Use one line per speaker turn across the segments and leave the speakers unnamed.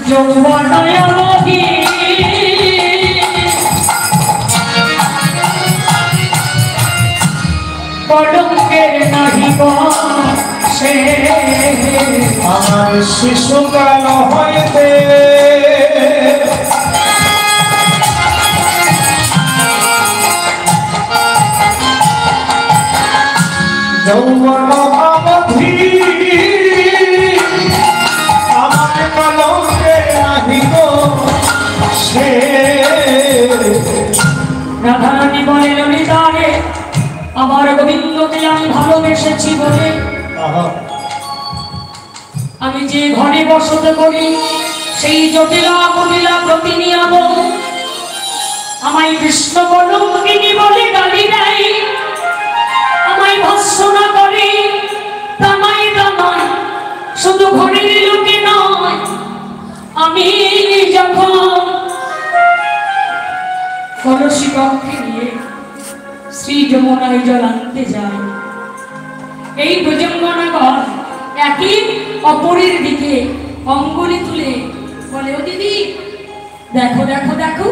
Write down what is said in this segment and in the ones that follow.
যৌবনয় মোহি কলঙ্কের নাহি সে
আমার শিশুকাল হইতে যৌবন অবধি আমার কলঙ্কে নাহি সে
রাধারানী বলে ললিতারে আমার গোবিন্দকে আমি ভালোবেসেছি বলে আমি যে ঘরে বসত করি সেই জটিলা মহিলা প্রতিনিয়ম আমায় কৃষ্ণ কলঙ্কিনী বলে গালি দেয়, আমায় ভৎসনা করে তামাই তামাই। শুধু ঘরের লোকে নয়, আমি যখন কলসি কক্ষে নিয়ে শ্রী যমুনায় জল আনতে যাই, এই প্রজঙ্গনাগর একই অপরের দিকে অঙ্গুলি তুলে বলে, ও দিদি দেখো দেখো দেখো,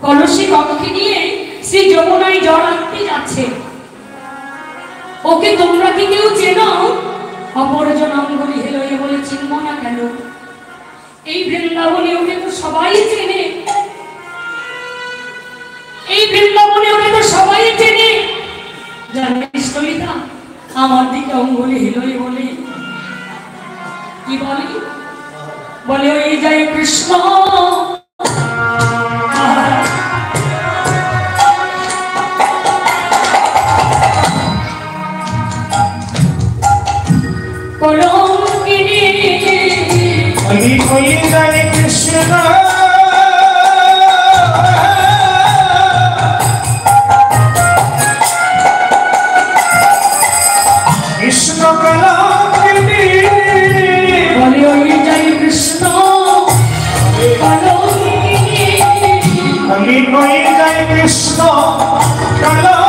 কলসি কক্ষে নিয়ে শ্রী যমুনায় জল আনতে যাচ্ছে, ওকে তোমরা কি কেউ চেনো? অপরজন অঙ্গুলি হেলোয়ে বলে, চিনব না কেন? এই বৃন্দাবনে ওকে তো সবাই চেনে, এই বৃন্দাবনে ওকে তো সবাই চেনে। জানিস ললিতা, আমার দিকে অঙ্গুলি হেলোয়ে বলে কি বলে? বলে ওই জয় কৃষ্ণ কলঙ্কিনী
ওই জয় কৃষ্ণ কৃষ্ণ কলঙ্কিনী
বলে ওই জয় কৃষ্ণ কলঙ্কিনী
ওই জয় কৃষ্ণ কলঙ্কিনী